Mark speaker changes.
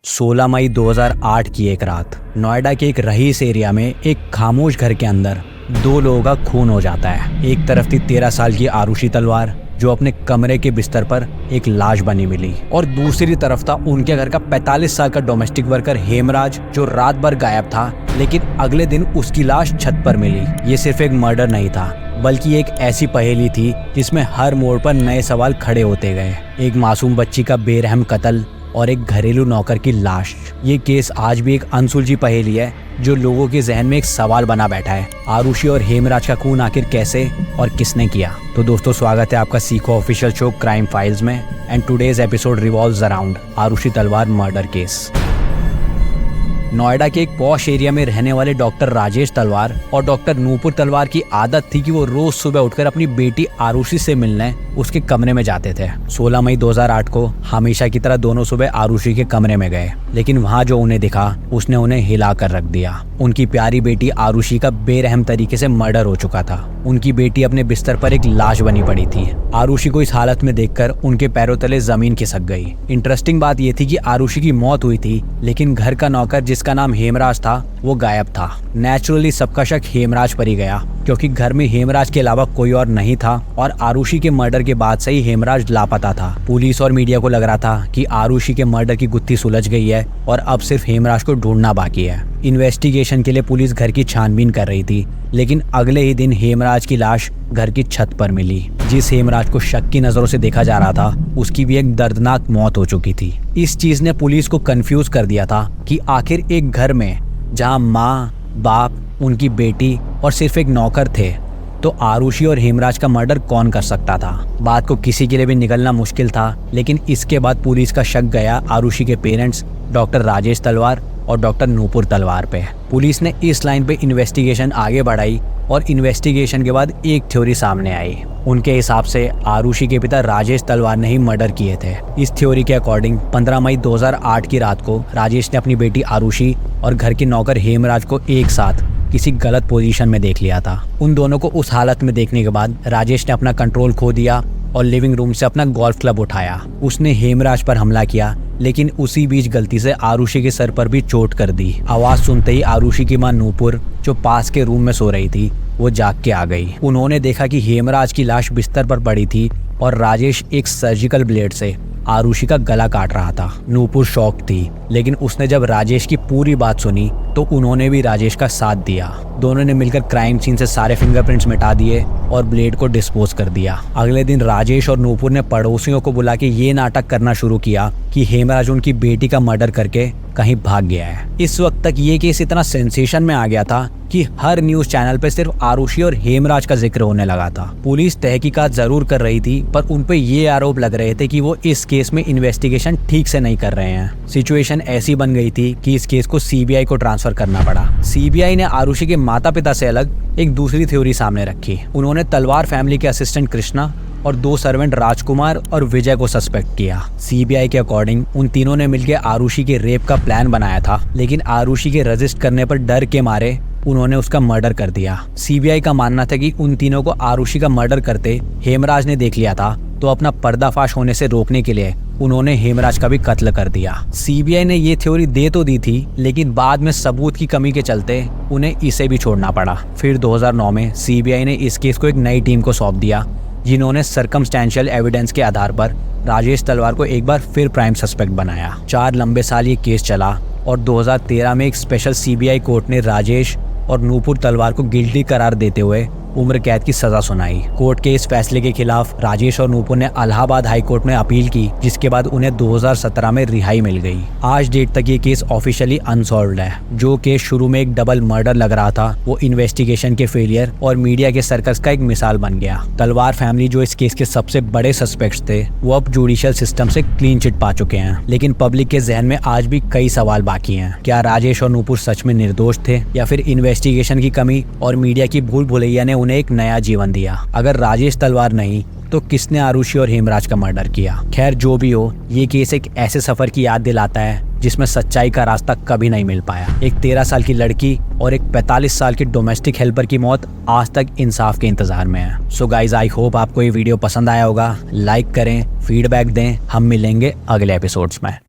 Speaker 1: 16 मई 2008 की एक रात नोएडा के एक रईस एरिया में एक खामोश घर के अंदर दो लोगों का खून हो जाता है। एक तरफ थी 13 साल की आरुषि तलवार जो अपने कमरे के बिस्तर पर एक लाश बनी मिली, और दूसरी तरफ था उनके घर का 45 साल का डोमेस्टिक वर्कर हेमराज जो रात भर गायब था, लेकिन अगले दिन उसकी लाश छत पर मिली। ये सिर्फ एक मर्डर नहीं था, बल्कि एक ऐसी पहेली थी जिसमें हर मोड़ पर नए सवाल खड़े होते गए। एक मासूम बच्ची का बेरहम कत्ल और एक घरेलू नौकर की लाश। ये केस आज भी एक अनसुलझी पहेली है जो लोगों के जहन में एक सवाल बना बैठा है। आरुषि और हेमराज का खून आखिर कैसे और किसने किया? तो दोस्तों, स्वागत है आपका Seekho official show crime files में, and today's episode revolves around Aarushi Talwar murder case. Noida के एक पॉश एरिया में रहने वाले डॉक्टर राजेश तलवार और डॉक्टर नूपुर तलवार की आदत थी कि वो रोज सुबह उठकर अपनी बेटी आरुषि से मिलने उसके कमरे में जाते थे। 16 मई 2008 को हमेशा की तरह दोनों सुबह आरुषि के कमरे में गए, लेकिन वहाँ जो उन्हें दिखा उसने उन्हें हिला कर रख दिया। उनकी प्यारी बेटी आरुषि का बेरहम तरीके से मर्डर हो चुका था। उनकी बेटी अपने बिस्तर पर एक लाश बनी पड़ी थी। आरुषि को इस हालत में देखकर उनके पैरों तले जमीन खिसक गई। इंटरेस्टिंग बात यह थी कि आरुषि की मौत हुई थी, लेकिन घर का नौकर जिसका नाम हेमराज था वो गायब था। नेचुरली सबका शक हेमराज पर ही गया, क्योंकि घर में हेमराज के अलावा कोई और नहीं था, और आरुषि के मर्डर के बाद से ही हेमराज लापता था। पुलिस और मीडिया को लग रहा था कि आरुषि के मर्डर की गुत्थी सुलझ गई है और अब सिर्फ हेमराज को ढूंढना बाकी है। इन्वेस्टिगेशन के लिए पुलिस घर की छानबीन कर रही थी, लेकिन अगले ही दिन हेमराज की लाश घर की छत पर मिली। जिस हेमराज को शक की नजरों से देखा जा रहा था उसकी भी एक दर्दनाक मौत हो चुकी थी। इस चीज ने पुलिस को कंफ्यूज कर दिया था कि आखिर एक घर में जहां माँ, बाप, उनकी बेटी और सिर्फ एक नौकर थे, तो आरुषि और हेमराज का मर्डर कौन कर सकता था? बात को किसी के लिए भी निकलना मुश्किल था, लेकिन इसके बाद पुलिस का शक गया आरुषि के पेरेंट्स डॉक्टर राजेश तलवार और डॉक्टर नूपुर तलवार पे। पुलिस ने इस लाइन पे इन्वेस्टिगेशन आगे बढ़ाई और इन्वेस्टिगेशन के बाद एक थ्योरी सामने आई। उनके हिसाब से आरुषि के पिता राजेश तलवार ने ही मर्डर किए थे। इस थ्योरी के अकॉर्डिंग 15 मई 2008 की रात को राजेश ने अपनी बेटी आरुषि और घर के नौकर हेमराज को एक साथ किसी गलत पोजीशन में देख लिया था। उन दोनों को उस हालत में देखने के बाद राजेश ने अपना कंट्रोल खो दिया और लिविंग रूम से अपना गोल्फ क्लब उठाया। उसने हेमराज पर हमला किया, लेकिन उसी बीच गलती से आरुषि के सर पर भी चोट कर दी। आवाज सुनते ही आरुषि की मां नूपुर जो पास के रूम में सो रही थी वो जाग के आ गई। उन्होंने देखा कि हेमराज की लाश बिस्तर पर पड़ी थी और राजेश एक सर्जिकल ब्लेड से आरुषि का गला काट रहा था। नूपुर शॉक थी, लेकिन उसने जब राजेश की पूरी बात सुनी तो उन्होंने भी राजेश का साथ दिया। दोनों ने मिलकर क्राइम सीन से सारे फिंगरप्रिंट्स मिटा दिए और ब्लेड को डिस्पोज कर दिया। अगले दिन राजेश और नूपुर ने पड़ोसियों को बुला के ये नाटक करना शुरू किया कि हेमराज उनकी बेटी का मर्डर करके कहीं भाग गया है। इस वक्त तक ये केस इतना सेंसेशन में आ गया था कि हर न्यूज चैनल पे सिर्फ आरुषि और हेमराज का जिक्र होने लगा था। पुलिस तहकीकात जरूर कर रही थी, पर उन पे ये आरोप लग रहे थे कि वो इस केस में इन्वेस्टिगेशन ठीक से नहीं कर रहे हैं। सिचुएशन ऐसी बन गई थी कि इस केस को सीबीआई को ट्रांसफर करना पड़ा। सीबीआई ने आरुषि के माता पिता से अलग एक दूसरी थ्योरी सामने रखी। उन्होंने तलवार फैमिली के असिस्टेंट कृष्णा और दो सर्वेंट राजकुमार और विजय को सस्पेक्ट किया। सीबीआई के अकॉर्डिंग उन तीनों ने मिलकर आरुषि के रेप का प्लान बनाया था, लेकिन आरुषि के रजिस्ट करने पर डर के मारे उन्होंने उसका मर्डर कर दिया। सीबीआई का मानना था कि उन तीनों को आरुषि का मर्डर करते हेमराज ने देख लिया था, तो अपना पर्दाफाश होने से रोकने के लिए उन्होंने हेमराज का भी कत्ल कर दिया। सीबीआई ने ये थ्योरी दे तो दी थी, लेकिन बाद में सबूत की कमी के चलते उन्हें इसे भी छोड़ना पड़ा। फिर 2009 में सीबीआई ने इस केस को एक नई टीम को सौंप दिया, जिन्होंने सर्कमस्टेंशियल एविडेंस के आधार पर राजेश तलवार को एक बार फिर प्राइम सस्पेक्ट बनाया। 4 लंबे साल ये केस चला और 2013 में एक स्पेशल सीबीआई कोर्ट ने राजेश और नूपुर तलवार को गिल्टी करार देते हुए उम्र कैद की सजा सुनाई। कोर्ट के इस फैसले के खिलाफ राजेश और नूपुर ने इलाहाबाद हाई कोर्ट में अपील की, जिसके बाद उन्हें 2017 में रिहाई मिल गई। आज डेट तक ये केस ऑफिशियली अनसॉल्व्ड है। जो केस शुरू में एक डबल मर्डर लग रहा था, वो इन्वेस्टिगेशन के फेलियर और मीडिया के सर्कस का एक मिसाल बन गया। तलवार फैमिली जो इस केस के सबसे बड़े सस्पेक्ट्स थे, वो अब जुडिशियल सिस्टम से क्लीन चिट पा चुके हैं, लेकिन पब्लिक के जहन में आज भी कई सवाल बाकी हैं। क्या राजेश और नूपुर सच में निर्दोष थे, या फिर इन्वेस्टिगेशन की कमी और मीडिया की भूल भुलैया ने उन्हें एक नया जीवन दिया? अगर राजेश तलवार नहीं तो किसने आरुषि और हेमराज का मर्डर किया? खैर, जो भी हो, ये केस एक ऐसे सफर की याद दिलाता है जिसमें सच्चाई का रास्ता कभी नहीं मिल पाया। एक 13 साल की लड़की और एक 45 साल की डोमेस्टिक हेल्पर की मौत आज तक इंसाफ के इंतजार में है। सो गाइज, आई होप आपको ये वीडियो पसंद आया होगा। लाइक करें, फीडबैक दें। हम मिलेंगे अगले एपिसोड्स में।